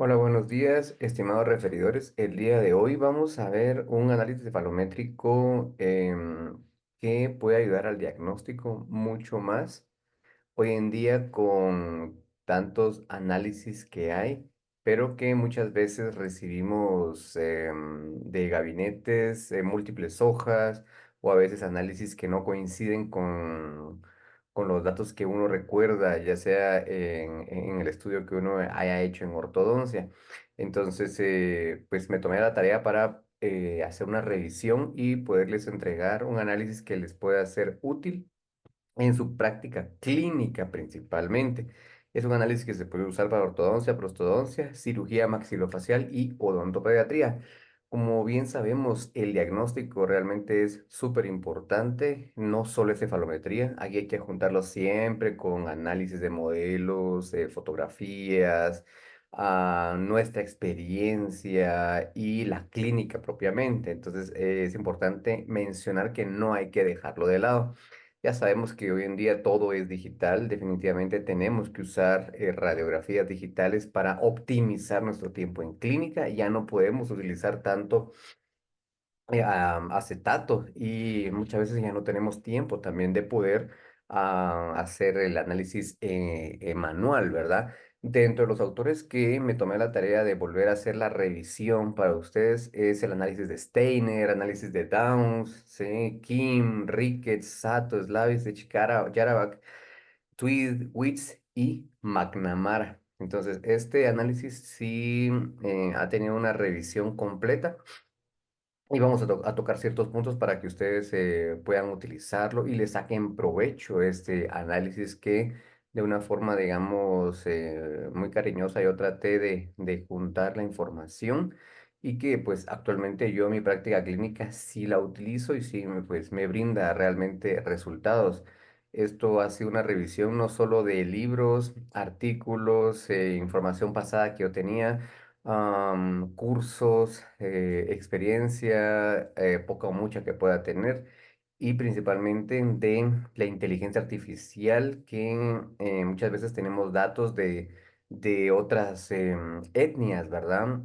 Hola, buenos días, estimados referidores. El día de hoy vamos a ver un análisis cefalométrico que puede ayudar al diagnóstico mucho más. Hoy en día con tantos análisis que hay, pero que muchas veces recibimos de gabinetes, múltiples hojas o a veces análisis que no coinciden con los datos que uno recuerda, ya sea en el estudio que uno haya hecho en ortodoncia. Entonces, pues me tomé la tarea para hacer una revisión y poderles entregar un análisis que les pueda ser útil en su práctica clínica principalmente. Es un análisis que se puede usar para ortodoncia, prostodoncia, cirugía maxilofacial y odontopediatría. Como bien sabemos, el diagnóstico realmente es súper importante, no solo es cefalometría, aquí hay que juntarlo siempre con análisis de modelos, fotografías, nuestra experiencia y la clínica propiamente. Entonces, es importante mencionar que no hay que dejarlo de lado. Ya sabemos que hoy en día todo es digital, definitivamente tenemos que usar radiografías digitales para optimizar nuestro tiempo en clínica, ya no podemos utilizar tanto acetato y muchas veces ya no tenemos tiempo también de poder hacer el análisis manual, ¿verdad? Dentro de los autores que me tomé la tarea de volver a hacer la revisión para ustedes es el análisis de Steiner, análisis de Downs, ¿sí? Kim, Ricketts, Sato, Slavis, de Chikara, Yaravak, Tweed, Witz y McNamara. Entonces, este análisis sí ha tenido una revisión completa y vamos a tocar ciertos puntos para que ustedes puedan utilizarlo y le saquen provecho este análisis que de una forma, digamos, muy cariñosa yo traté de juntar la información y que pues actualmente yo en mi práctica clínica sí la utilizo y sí pues me brinda realmente resultados. Esto ha sido una revisión no solo de libros, artículos, información pasada que yo tenía, cursos, experiencia, poca o mucha que pueda tener, y principalmente de la inteligencia artificial, que muchas veces tenemos datos de otras etnias, ¿verdad?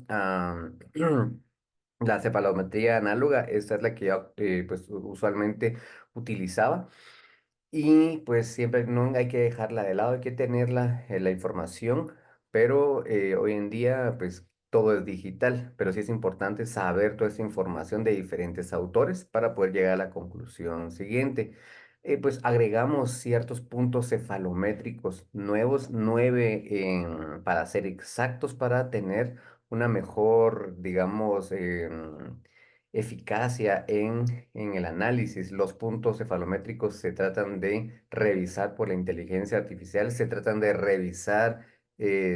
La cefalometría análoga, esta es la que yo pues usualmente utilizaba. Y pues siempre no hay que dejarla de lado, hay que tenerla, la información, pero hoy en día pues todo es digital, pero sí es importante saber toda esa información de diferentes autores para poder llegar a la conclusión siguiente. Pues agregamos ciertos puntos cefalométricos nuevos, 9 para ser exactos, para tener una mejor, digamos, eficacia en el análisis. Los puntos cefalométricos se tratan de revisar por la inteligencia artificial, se tratan de revisar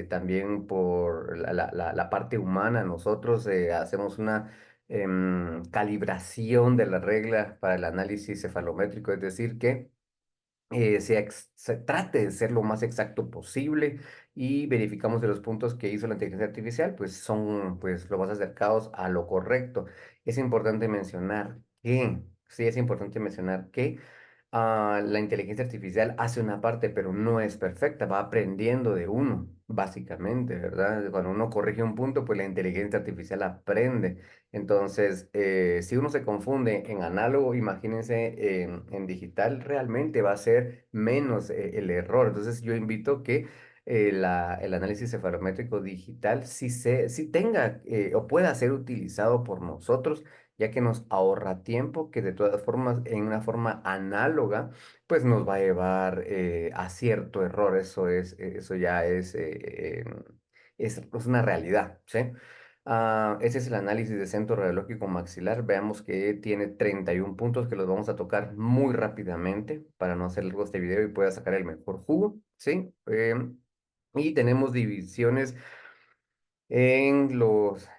también por la parte humana. Nosotros hacemos una calibración de la regla para el análisis cefalométrico, es decir, que se trate de ser lo más exacto posible y verificamos de los puntos que hizo la inteligencia artificial, pues son pues lo más acercados a lo correcto. Es importante mencionar que, sí, es importante mencionar que la inteligencia artificial hace una parte, pero no es perfecta, va aprendiendo de uno, básicamente, ¿verdad? Cuando uno corrige un punto, pues la inteligencia artificial aprende. Entonces, si uno se confunde en análogo, imagínense en digital, realmente va a ser menos el error. Entonces, yo invito que el análisis cefalométrico digital sí tenga o pueda ser utilizado por nosotros, ya que nos ahorra tiempo, que de todas formas, en una forma análoga, pues nos va a llevar a cierto error. Eso ya es una realidad, ¿sí? Ese es el análisis de centro radiológico maxilar. Veamos que tiene 31 puntos que los vamos a tocar muy rápidamente para no hacer largo este video y pueda sacar el mejor jugo, ¿sí? Y tenemos divisiones en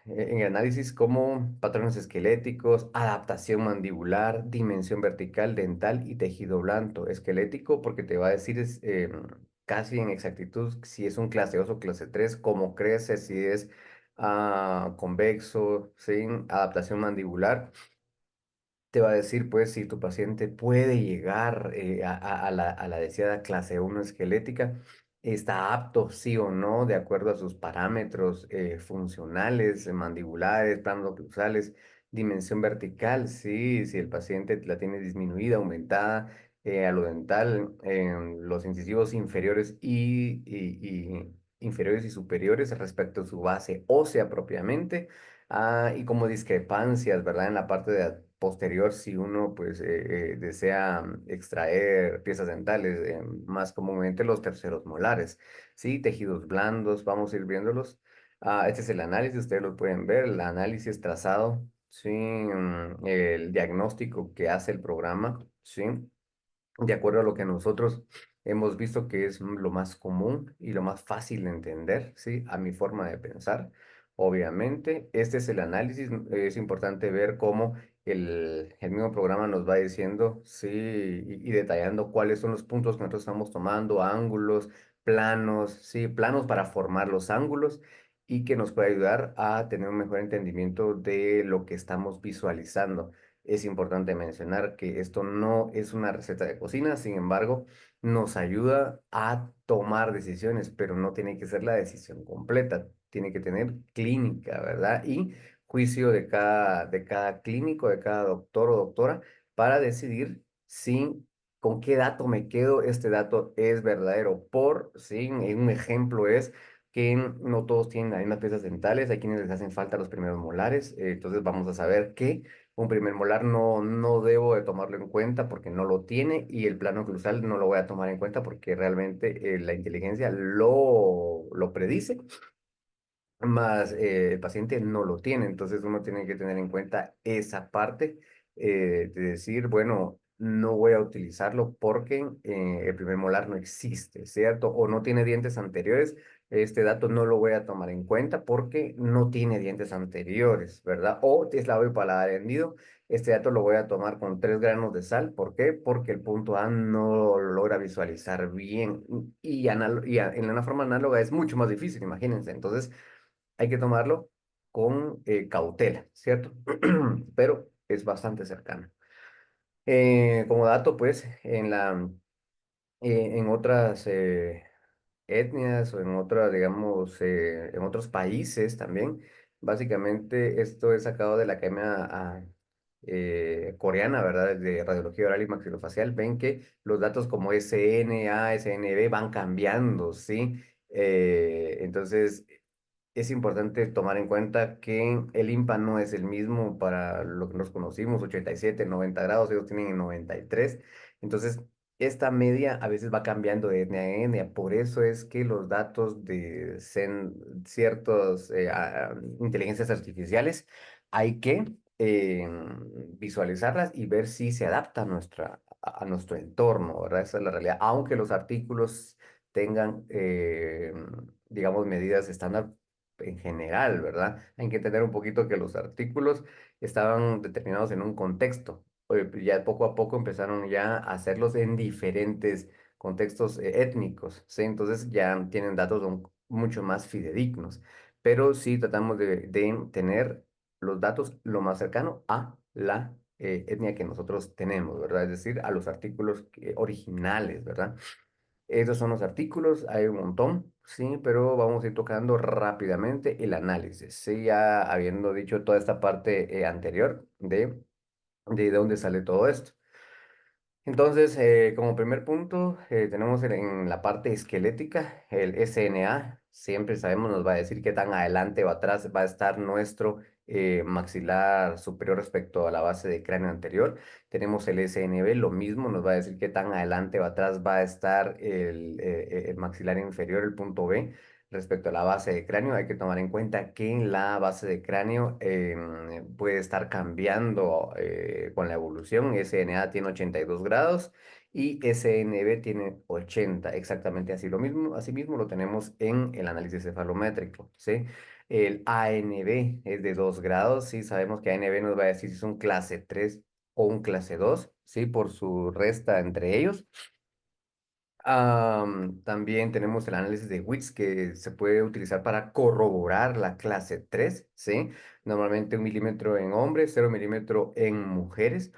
el análisis como patrones esqueléticos, adaptación mandibular, dimensión vertical, dental y tejido blando. Esquelético porque te va a decir casi en exactitud si es un clase 2 o clase 3, cómo crece, si es convexo, sin adaptación mandibular. Te va a decir, pues, si tu paciente puede llegar a la deseada clase 1 esquelética. está apto, sí o no, de acuerdo a sus parámetros funcionales, mandibulares, planos oclusales, dimensión vertical, sí, si el paciente la tiene disminuida, aumentada, a lo dental, los incisivos inferiores y inferiores y superiores respecto a su base ósea propiamente, y como discrepancias, ¿verdad? En la parte posterior, si uno pues desea extraer piezas dentales, más comúnmente los terceros molares, ¿sí? Tejidos blandos, vamos a ir viéndolos. Este es el análisis, ustedes lo pueden ver, el análisis trazado, ¿sí? El diagnóstico que hace el programa, ¿sí? De acuerdo a lo que nosotros hemos visto que es lo más común y lo más fácil de entender, ¿sí? A mi forma de pensar. Obviamente, este es el análisis. Es importante ver cómo el mismo programa nos va diciendo, sí, y detallando cuáles son los puntos que nosotros estamos tomando, ángulos, planos, sí, planos para formar los ángulos y que nos puede ayudar a tener un mejor entendimiento de lo que estamos visualizando. Es importante mencionar que esto no es una receta de cocina, sin embargo, nos ayuda a tomar decisiones, pero no tiene que ser la decisión completa, tiene que tener clínica, ¿verdad? Y juicio de cada clínico, de cada doctor o doctora, para decidir si con qué dato me quedo, este dato es verdadero. Sí, un ejemplo es que no todos tienen las mismas piezas dentales, hay quienes les hacen falta los primeros molares, entonces vamos a saber que un primer molar no debo de tomarlo en cuenta porque no lo tiene y el plano oclusal no lo voy a tomar en cuenta porque realmente la inteligencia lo predice, más el paciente no lo tiene. Entonces uno tiene que tener en cuenta esa parte de decir, bueno, no voy a utilizarlo porque el primer molar no existe, ¿cierto? O no tiene dientes anteriores. Este dato no lo voy a tomar en cuenta porque no tiene dientes anteriores, ¿verdad? O es labio y paladar hendido. Este dato lo voy a tomar con 3 granos de sal. ¿Por qué? Porque el punto A no lo logra visualizar bien. En una forma análoga es mucho más difícil, imagínense. Entonces, hay que tomarlo con cautela, ¿cierto? Pero es bastante cercano. Como dato, pues, en otras etnias o en otras, digamos, en otros países también, básicamente esto es sacado de la Academia Coreana, ¿verdad? De Radiología Oral y Maxilofacial, ven que los datos como SNA, SNB van cambiando, ¿sí? Entonces, es importante tomar en cuenta que el IMPA no es el mismo para lo que nos conocimos, 87, 90 grados, ellos tienen 93. Entonces, esta media a veces va cambiando de etnia a etnia. Por eso es que los datos de ciertas inteligencias artificiales hay que visualizarlas y ver si se adapta a a nuestro entorno, ¿verdad? Esa es la realidad. Aunque los artículos tengan, digamos, medidas estándar en general, ¿verdad? Hay que entender un poquito que los artículos estaban determinados en un contexto. Ya poco a poco empezaron ya a hacerlos en diferentes contextos étnicos, ¿sí? Entonces ya tienen datos mucho más fidedignos, pero sí tratamos de tener los datos lo más cercano a la etnia que nosotros tenemos, ¿verdad? Es decir, a los artículos originales, ¿verdad? Esos son los artículos, hay un montón, sí, pero vamos a ir tocando rápidamente el análisis, sí, ya habiendo dicho toda esta parte anterior de dónde sale todo esto. Entonces, como primer punto, tenemos en la parte esquelética, el SNA. Siempre sabemos, nos va a decir qué tan adelante o atrás va a estar nuestro maxilar superior respecto a la base de cráneo anterior. Tenemos el SNB, lo mismo, nos va a decir qué tan adelante o atrás va a estar el maxilar inferior, el punto B. Respecto a la base de cráneo, hay que tomar en cuenta que la base de cráneo puede estar cambiando con la evolución. SNA tiene 82 grados y SNB tiene 80, exactamente así lo mismo. Asimismo lo tenemos en el análisis cefalométrico, ¿sí? El ANB es de 2 grados, ¿sí? Sabemos que ANB nos va a decir si es un clase 3 o un clase 2, ¿sí? Por su resta entre ellos. También tenemos el análisis de WITS que se puede utilizar para corroborar la clase 3, ¿sí? Normalmente 1 milímetro en hombres, 0 milímetro en mujeres.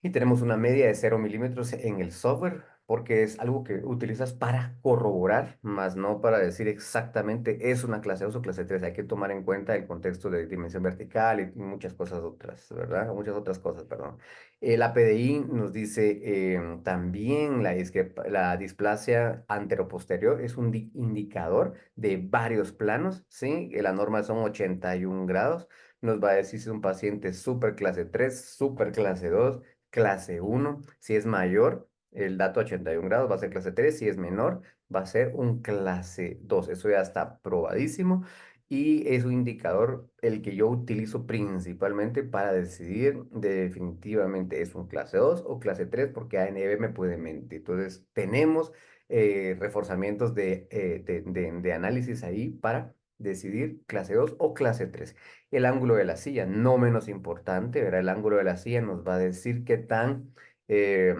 Y tenemos una media de 0 milímetros en el software. porque es algo que utilizas para corroborar, más no para decir exactamente es una clase 2 o clase 3. Hay que tomar en cuenta el contexto de dimensión vertical y muchas cosas otras, ¿verdad? Muchas otras cosas, perdón. La PDI nos dice también la displasia anteroposterior es un indicador de varios planos, ¿sí? La norma son 81 grados. Nos va a decir si es un paciente super clase 3, super clase 2, clase uno. Si es mayor, el dato 81 grados va a ser clase 3. Si es menor, va a ser un clase 2. Eso ya está probadísimo y es un indicador el que yo utilizo principalmente para decidir definitivamente es un clase 2 o clase 3 porque ANB me puede mentir. Entonces, tenemos reforzamientos de análisis ahí para decidir clase 2 o clase 3. El ángulo de la silla, no menos importante, ¿verdad? El ángulo de la silla nos va a decir qué tan eh,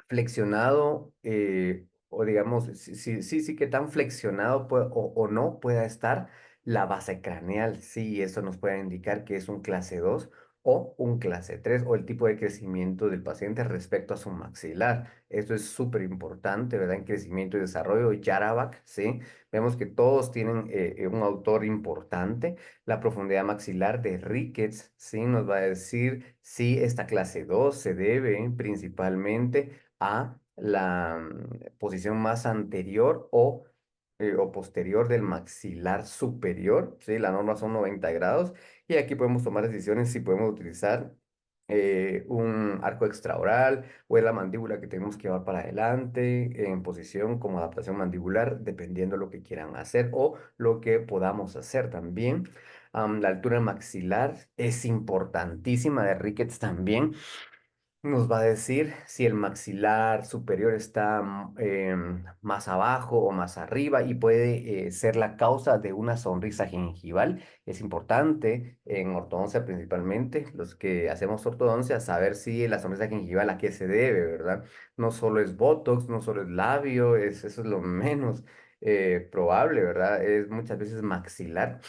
flexionado o digamos, sí, qué tan flexionado o no pueda estar la base craneal. Sí, eso nos puede indicar que es un clase 2 o un clase 3 o el tipo de crecimiento del paciente respecto a su maxilar. Esto es súper importante, ¿verdad? En crecimiento y desarrollo, Yarabak, ¿sí? Vemos que todos tienen un autor importante. La profundidad maxilar de Ricketts, ¿sí? Nos va a decir si esta clase 2 se debe principalmente a la posición más anterior o posterior del maxilar superior, ¿sí? La norma son 90 grados y aquí podemos tomar decisiones si podemos utilizar un arco extraoral o es la mandíbula que tenemos que llevar para adelante en posición como adaptación mandibular, dependiendo lo que quieran hacer o lo que podamos hacer también. La altura maxilar es importantísima de Ricketts también. Nos va a decir si el maxilar superior está más abajo o más arriba y puede ser la causa de una sonrisa gingival. Es importante en ortodoncia principalmente, los que hacemos ortodoncia, saber si la sonrisa gingival a qué se debe, ¿verdad? No solo es Botox, no solo es labio, eso es lo menos probable, ¿verdad? Es muchas veces maxilar.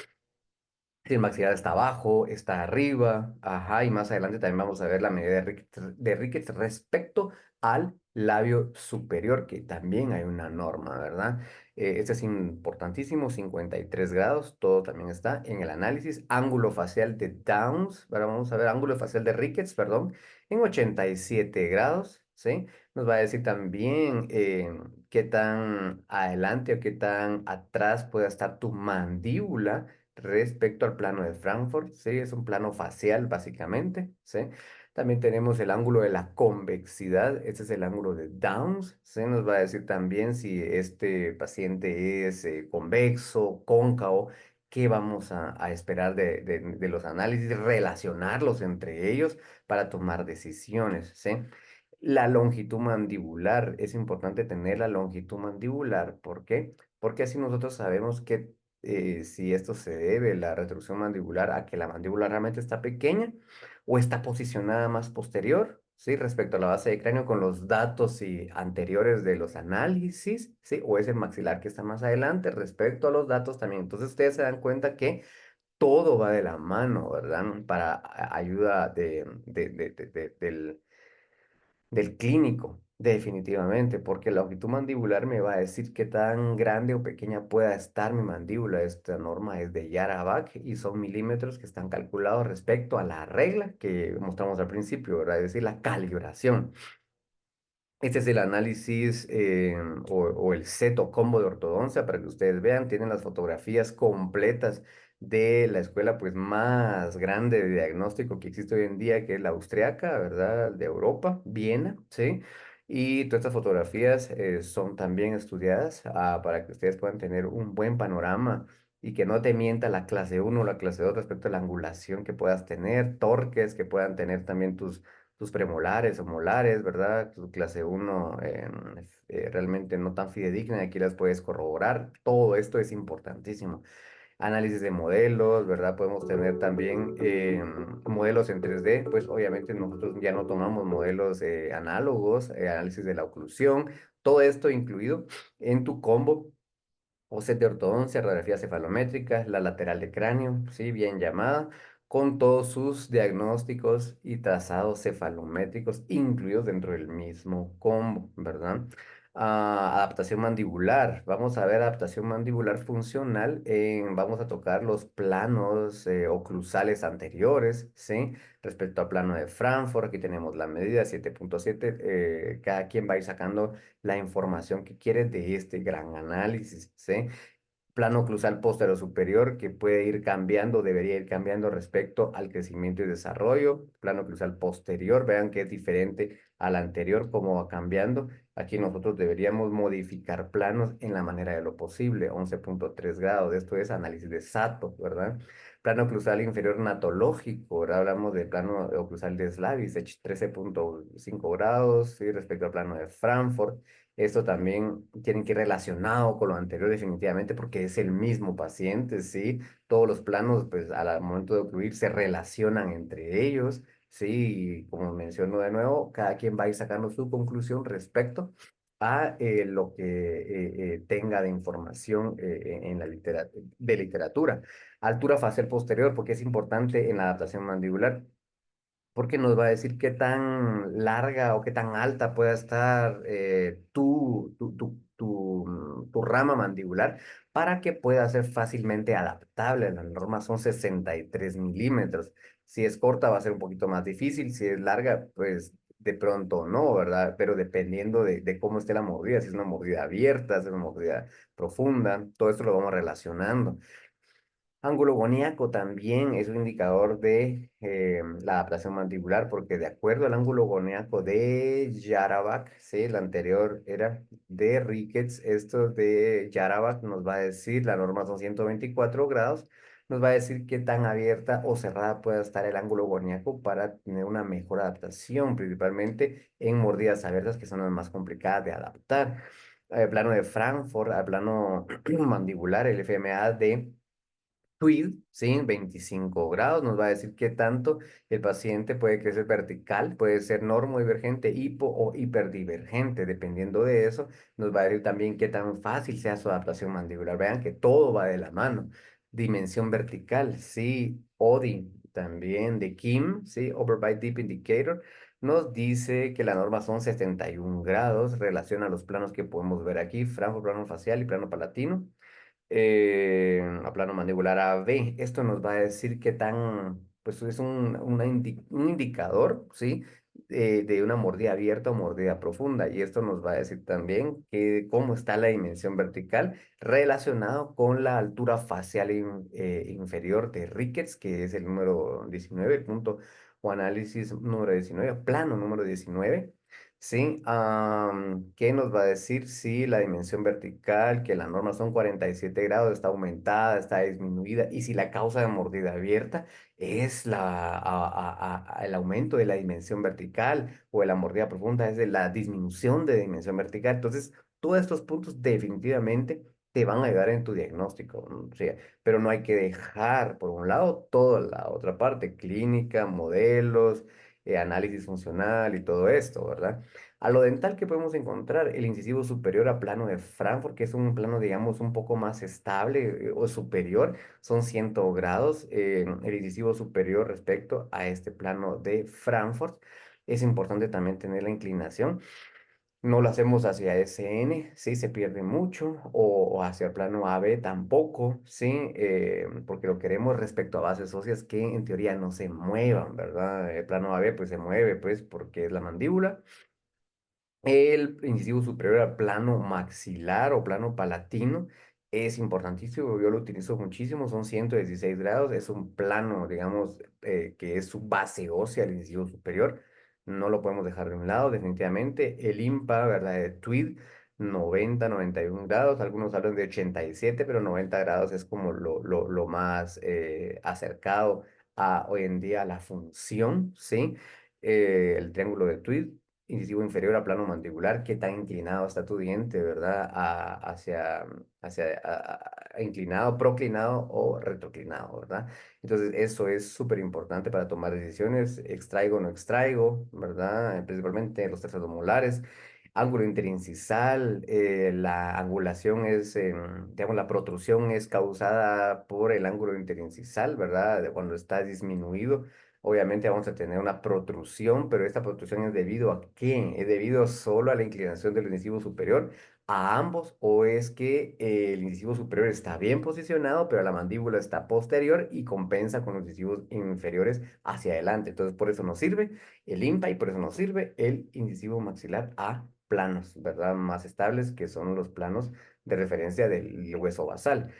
Si el maxilar está abajo, está arriba, ajá, y más adelante también vamos a ver la medida de Ricketts respecto al labio superior, que también hay una norma, ¿verdad? Este es importantísimo, 53 grados, todo también está en el análisis. Ángulo facial de Downs, ahora vamos a ver ángulo facial de Ricketts, perdón, en 87 grados, ¿sí? Nos va a decir también qué tan adelante o qué tan atrás puede estar tu mandíbula respecto al plano de Frankfurt, ¿sí? Es un plano facial, básicamente, ¿sí? También tenemos el ángulo de la convexidad, este es el ángulo de Downs, ¿sí? Nos va a decir también si este paciente es convexo, cóncavo, qué vamos a esperar de los análisis, relacionarlos entre ellos para tomar decisiones, ¿sí? La longitud mandibular, es importante tener la longitud mandibular, ¿por qué? Porque así nosotros sabemos que si esto se debe, la retracción mandibular, a que la mandíbula realmente está pequeña o está posicionada más posterior, ¿sí? Respecto a la base de cráneo con los datos anteriores de los análisis, ¿sí? O es el maxilar que está más adelante respecto a los datos también. Entonces ustedes se dan cuenta que todo va de la mano, ¿verdad? Para ayuda del clínico, definitivamente, porque la longitud mandibular me va a decir qué tan grande o pequeña pueda estar mi mandíbula. Esta norma es de Yarabak y son milímetros que están calculados respecto a la regla que mostramos al principio, ¿verdad? Es decir, la calibración. Este es el análisis o el set o combo de ortodoncia para que ustedes vean. Tienen las fotografías completas de la escuela pues más grande de diagnóstico que existe hoy en día, que es la austriaca, ¿verdad? De Europa, Viena, ¿sí? Y todas estas fotografías son también estudiadas para que ustedes puedan tener un buen panorama y que no te mienta la clase uno o la clase 2 respecto a la angulación que puedas tener, torques que puedan tener también tus premolares o molares, ¿verdad? Tu clase uno realmente no tan fidedigna, aquí las puedes corroborar. Todo esto es importantísimo. Análisis de modelos, ¿verdad? Podemos tener también modelos en 3D, pues obviamente nosotros ya no tomamos modelos análogos, análisis de la oclusión, todo esto incluido en tu combo o set de ortodoncia, radiografía cefalométrica, la lateral de cráneo, ¿sí? Bien llamada. con todos sus diagnósticos y trazados cefalométricos incluidos dentro del mismo combo, ¿verdad? Adaptación mandibular. Vamos a ver adaptación mandibular funcional. Vamos a tocar los planos oclusales anteriores, ¿sí? Respecto al plano de Frankfurt, aquí tenemos la medida 7.7. Cada quien va a ir sacando la información que quiere de este gran análisis, ¿sí? Plano oclusal posterior superior que puede ir cambiando, debería ir cambiando respecto al crecimiento y desarrollo. Plano oclusal posterior, vean que es diferente al anterior, cómo va cambiando. Aquí nosotros deberíamos modificar planos en la manera de lo posible. 11.3 grados, esto es análisis de Sato, ¿verdad? Plano oclusal inferior natológico, ahora hablamos del plano oclusal de Slavich, 13.5 grados, ¿sí? Respecto al plano de Frankfurt. Esto también tiene que ir relacionado con lo anterior definitivamente porque es el mismo paciente, ¿sí? Todos los planos, pues al momento de ocluir se relacionan entre ellos, ¿sí? Y como menciono de nuevo, cada quien va a ir sacando su conclusión respecto a lo que tenga de información en la de literatura. Altura facial posterior, porque es importante en la adaptación mandibular porque nos va a decir qué tan larga o qué tan alta pueda estar tu rama mandibular para que pueda ser fácilmente adaptable. La norma son 63 milímetros. Si es corta va a ser un poquito más difícil, si es larga, pues de pronto no, ¿verdad? Pero dependiendo de cómo esté la mordida, si es una mordida abierta, si es una mordida profunda, todo esto lo vamos relacionando. Ángulo goníaco también es un indicador de la adaptación mandibular, porque de acuerdo al ángulo goníaco de Yarabak, ¿sí? El anterior era de Ricketts, esto de Yarabak nos va a decir, la norma son 124 grados, nos va a decir qué tan abierta o cerrada puede estar el ángulo goníaco para tener una mejor adaptación, principalmente en mordidas abiertas, que son las más complicadas de adaptar. Plano de Frankfurt, al plano mandibular, el FMA de Tweed, ¿sí? 25 grados, nos va a decir qué tanto el paciente puede crecer vertical, puede ser normodivergente, hipo o hiperdivergente, dependiendo de eso, nos va a decir también qué tan fácil sea su adaptación mandibular. Vean que todo va de la mano. Dimensión vertical, sí, ODI, también de Kim, sí, Overbite Deep Indicator, nos dice que la norma son 71 grados, relaciona los planos que podemos ver aquí, franco, plano facial y plano palatino a plano mandibular A B. Esto nos va a decir qué tan, pues es un indicador, ¿sí? De una mordida abierta o mordida profunda. Y esto nos va a decir también que cómo está la dimensión vertical relacionado con la altura facial inferior de Ricketts, que es el número 19, el punto o análisis número 19, plano número 19. Sí, ¿qué nos va a decir si la dimensión vertical, que la norma son 47 grados, está aumentada, está disminuida, y si la causa de mordida abierta es el aumento de la dimensión vertical o de la mordida profunda, es de la disminución de dimensión vertical? Entonces, todos estos puntos definitivamente te van a ayudar en tu diagnóstico, ¿no? O sea, pero no hay que dejar por un lado toda la otra parte, clínica, modelos, análisis funcional y todo esto, ¿verdad? A lo dental que podemos encontrar el incisivo superior a plano de Frankfurt, que es un plano, digamos, un poco más estable o superior, son 100 grados. El incisivo superior respecto a este plano de Frankfurt. Es importante también tener la inclinación. No lo hacemos hacia SN, sí, se pierde mucho, o hacia el plano AB tampoco, sí, porque lo queremos respecto a bases óseas que en teoría no se muevan, ¿verdad? El plano AB pues se mueve, pues, porque es la mandíbula. El incisivo superior al plano maxilar o plano palatino es importantísimo, yo lo utilizo muchísimo, son 116 grados, es un plano, digamos, que es su base ósea, el incisivo superior, no lo podemos dejar de un lado, definitivamente. El IMPA, ¿verdad? De Tweed, 90, 91 grados, algunos hablan de 87, pero 90 grados es como lo más acercado a hoy en día a la función, ¿sí? El triángulo de Tweed incisivo inferior a plano mandibular, qué tan inclinado está tu diente, ¿verdad? Inclinado, proclinado o retroclinado, ¿verdad? Entonces, eso es súper importante para tomar decisiones, extraigo o no extraigo, ¿verdad? Principalmente los terceros molares. ángulo interincisal, la angulación es, digamos, la protrusión es causada por el ángulo interincisal, ¿verdad? Cuando está disminuido, obviamente vamos a tener una protrusión, pero esta protrusión es debido a qué? ¿Es debido solo a la inclinación del incisivo superior? ¿A ambos? ¿O es que el incisivo superior está bien posicionado, pero la mandíbula está posterior y compensa con los incisivos inferiores hacia adelante? Entonces, por eso nos sirve el IMPA y por eso nos sirve el incisivo maxilar a planos, ¿verdad? Más estables, que son los planos de referencia del hueso basal.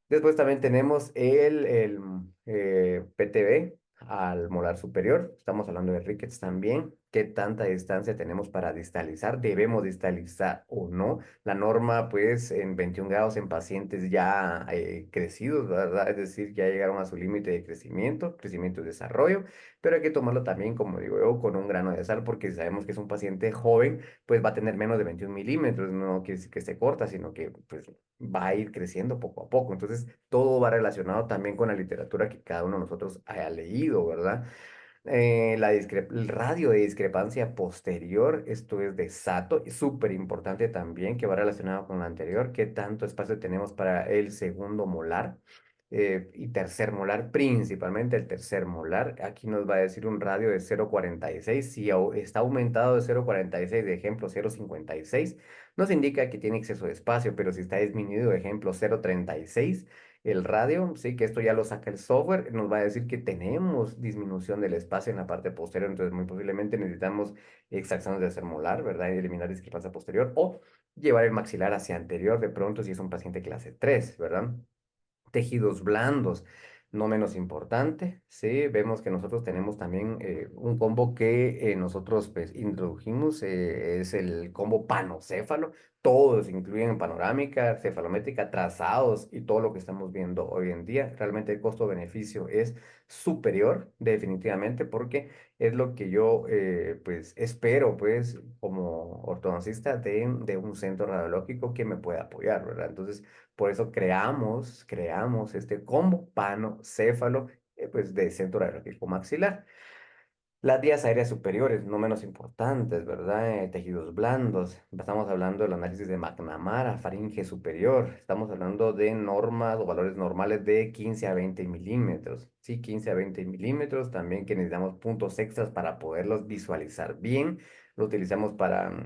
Después también tenemos el PTB al molar superior. Estamos hablando de rickets también. ¿Qué tanta distancia tenemos para distalizar? ¿Debemos distalizar o no? La norma, pues, en 21 grados en pacientes ya crecidos, ¿verdad? Es decir, ya llegaron a su límite de crecimiento y desarrollo, pero hay que tomarlo también, como digo yo, con un grano de sal, porque si sabemos que es un paciente joven, pues va a tener menos de 21 milímetros. No quiere decir que esté corta, sino que, pues, va a ir creciendo poco a poco. Entonces, todo va relacionado también con la literatura que cada uno de nosotros haya leído, ¿verdad? El radio de discrepancia posterior, esto es de Sato, es súper importante también, que va relacionado con lo anterior, qué tanto espacio tenemos para el segundo molar y tercer molar, principalmente el tercer molar. Aquí nos va a decir un radio de 0,46. Si está aumentado de 0,46, de ejemplo 0,56, nos indica que tiene exceso de espacio, pero si está disminuido, de ejemplo 0,36, el radio, sí, que esto ya lo saca el software, nos va a decir que tenemos disminución del espacio en la parte posterior, entonces muy posiblemente necesitamos extracciones de hacer molar, ¿verdad? Y eliminar discrepancia posterior o llevar el maxilar hacia anterior de pronto si es un paciente clase 3, ¿verdad? Tejidos blandos, no menos importante, ¿sí? Vemos que nosotros tenemos también un combo que nosotros pues, introdujimos, es el combo panocéfalo. Todos incluyen panorámica, cefalométrica, trazados y todo lo que estamos viendo hoy en día. Realmente el costo-beneficio es superior, definitivamente, porque es lo que yo pues espero pues como ortodoncista de un centro radiológico que me pueda apoyar, ¿verdad? Entonces, por eso creamos este combo pano-céfalo, pues de centro radiológico maxilar. Las vías aéreas superiores, no menos importantes, ¿verdad? Tejidos blandos. Estamos hablando del análisis de McNamara, faringe superior. Estamos hablando de normas o valores normales de 15 a 20 milímetros. Sí, 15 a 20 milímetros. También que necesitamos puntos extras para poderlos visualizar bien. Lo utilizamos para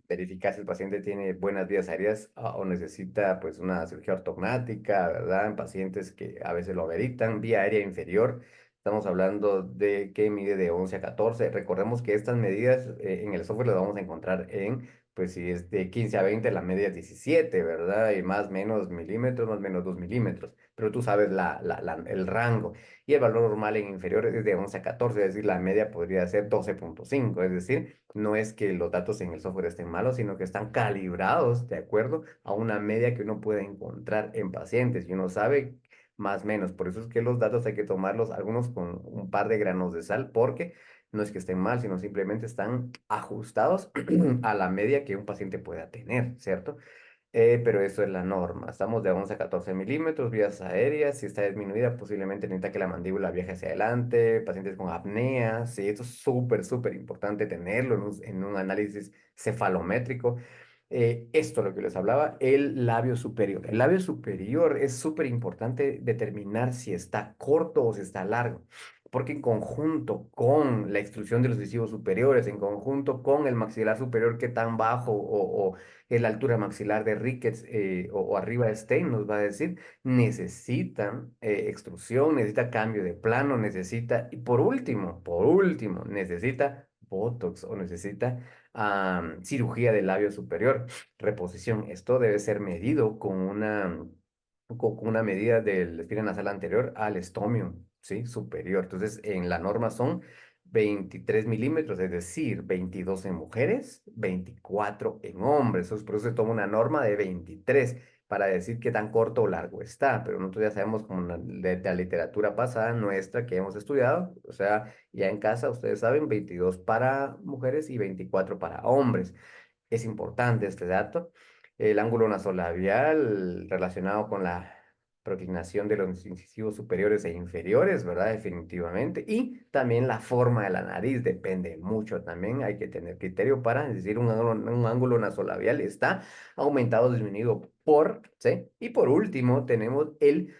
verificar si el paciente tiene buenas vías aéreas o necesita pues una cirugía ortognática, ¿verdad? En pacientes que a veces lo ameritan. Vía aérea inferior. Estamos hablando de que mide de 11 a 14. Recordemos que estas medidas en el software las vamos a encontrar en, pues si es de 15 a 20, la media es 17, ¿verdad? Y más menos milímetros, más menos 2 milímetros. Pero tú sabes el rango. Y el valor normal en inferior es de 11 a 14, es decir, la media podría ser 12,5. Es decir, no es que los datos en el software estén malos, sino que están calibrados de acuerdo a una media que uno puede encontrar en pacientes. Y uno sabe más o menos. Por eso es que los datos hay que tomarlos algunos con un par de granos de sal, porque no es que estén mal, sino simplemente están ajustados a la media que un paciente pueda tener, ¿cierto? Pero eso es la norma. Estamos de 11 a 14 milímetros, vías aéreas. Si está disminuida, posiblemente necesita que la mandíbula viaje hacia adelante. Pacientes con apnea, sí, esto es súper, súper importante tenerlo en un análisis cefalométrico. Esto lo que les hablaba, el labio superior. El labio superior es súper importante determinar si está corto o si está largo, porque en conjunto con la extrusión de los incisivos superiores, en conjunto con el maxilar superior que tan bajo o es la altura maxilar de Ricketts o arriba de Stein, nos va a decir, necesitan extrusión, necesita cambio de plano, necesita, y por último, necesita Botox o necesita cirugía del labio superior, reposición. Esto debe ser medido con una medida del espina nasal anterior al estomio, ¿sí? Superior. Entonces, en la norma son 23 milímetros, es decir, 22 en mujeres, 24 en hombres. Entonces, por eso se toma una norma de 23 para decir qué tan corto o largo está. Pero nosotros ya sabemos, como de la literatura pasada nuestra que hemos estudiado, o sea, ya en casa, ustedes saben, 22 para mujeres y 24 para hombres. Es importante este dato. El ángulo nasolabial relacionado con la proclinación de los incisivos superiores e inferiores, ¿verdad? Definitivamente. Y también la forma de la nariz depende mucho también. Hay que tener criterio para decir un ángulo nasolabial está aumentado o disminuido por, ¿sí? Y por último, tenemos el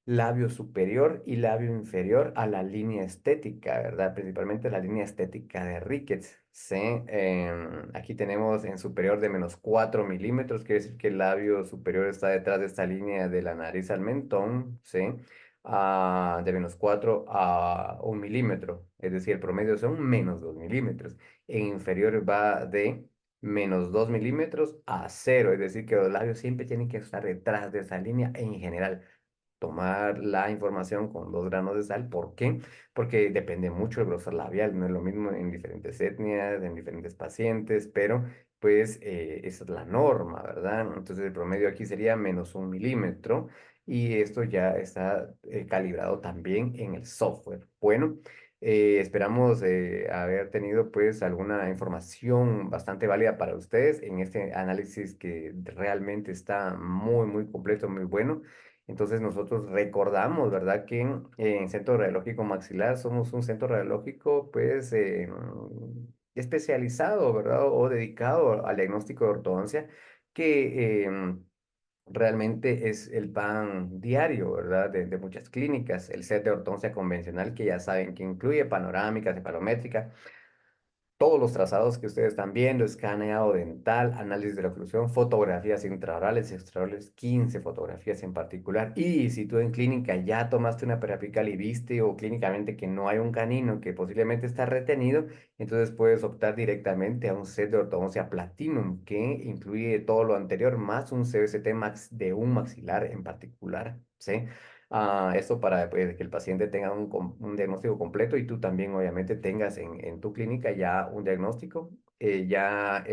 labio superior y labio inferior a la línea estética, ¿verdad? Principalmente la línea estética de Ricketts, ¿sí? Aquí tenemos en superior de -4 milímetros, quiere decir que el labio superior está detrás de esta línea de la nariz al mentón, ¿sí? De -4 a 1 milímetro, es decir, el promedio son -2 milímetros. En inferior va de -2 milímetros a cero, es decir, que los labios siempre tienen que estar detrás de esa línea en general tomar la información con 2 granos de sal. ¿Por qué? Porque depende mucho del grosor labial, no es lo mismo en diferentes etnias, en diferentes pacientes, pero pues esa es la norma, ¿verdad? Entonces el promedio aquí sería -1 milímetro y esto ya está calibrado también en el software. Bueno. Esperamos haber tenido pues alguna información bastante válida para ustedes en este análisis que realmente está muy, muy completo, muy bueno. Entonces nosotros recordamos, ¿verdad? Que en Centro Radiológico Maxilar somos un centro radiológico, pues, especializado, ¿verdad? O dedicado al diagnóstico de ortodoncia, que realmente es el pan diario, ¿verdad? De muchas clínicas. El set de ortodoncia convencional, que ya saben que incluye panorámica, cefalométrica, todos los trazados que ustedes están viendo, escaneado dental, análisis de la oclusión, fotografías intraorales y extraorales, 15 fotografías en particular. Y si tú en clínica ya tomaste una periapical y viste o clínicamente que no hay un canino que posiblemente está retenido, entonces puedes optar directamente a un set de ortodoncia Platinum que incluye todo lo anterior más un CBCT max de un maxilar en particular, ¿sí? Esto para pues, que el paciente tenga un diagnóstico completo y tú también obviamente tengas en tu clínica ya un diagnóstico, ya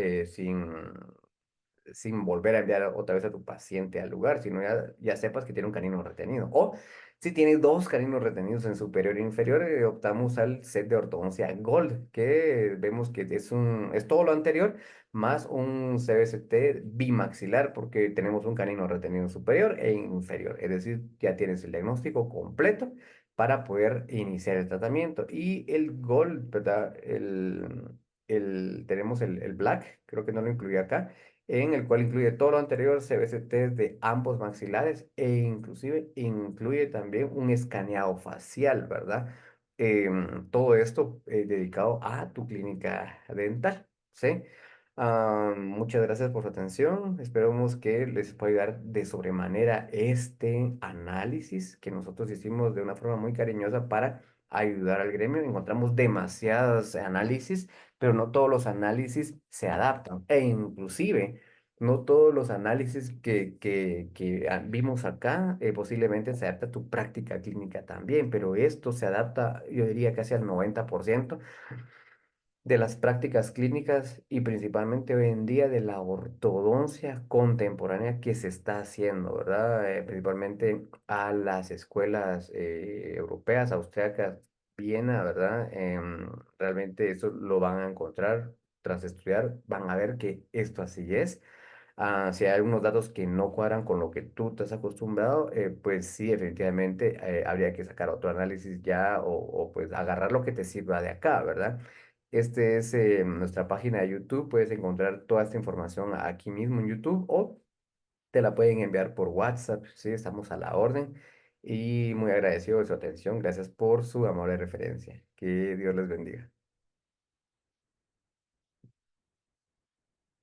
sin volver a enviar otra vez a tu paciente al lugar, sino ya sepas que tiene un canino retenido. O si tiene dos caninos retenidos en superior e inferior, optamos al set de ortodoncia Gold, que vemos que es todo lo anterior, más un CBCT bimaxilar, porque tenemos un canino retenido superior e inferior. Es decir, ya tienes el diagnóstico completo para poder iniciar el tratamiento. Y el Gold, ¿verdad? Tenemos el Black, creo que no lo incluí acá en el cual incluye todo lo anterior, CBCT de ambos maxilares e inclusive incluye también un escaneado facial, ¿verdad? Todo esto dedicado a tu clínica dental, ¿sí? Muchas gracias por su atención. Esperamos que les pueda ayudar de sobremanera este análisis que nosotros hicimos de una forma muy cariñosa para ayudar al gremio. Encontramos demasiados análisis, pero no todos los análisis se adaptan. E inclusive, no todos los análisis que vimos acá posiblemente se adapta a tu práctica clínica también, pero esto se adapta, yo diría, casi al 90% de las prácticas clínicas y principalmente hoy en día de la ortodoncia contemporánea que se está haciendo, ¿verdad? Principalmente a las escuelas europeas, austriacas, Viena, ¿verdad? Realmente eso lo van a encontrar tras estudiar, van a ver que esto así es. Si hay algunos datos que no cuadran con lo que tú te has acostumbrado, pues sí, definitivamente habría que sacar otro análisis ya o pues agarrar lo que te sirva de acá, ¿verdad? Este es nuestra página de YouTube, puedes encontrar toda esta información aquí mismo en YouTube o te la pueden enviar por WhatsApp, sí, estamos a la orden y muy agradecido de su atención, gracias por su amable referencia, que Dios les bendiga.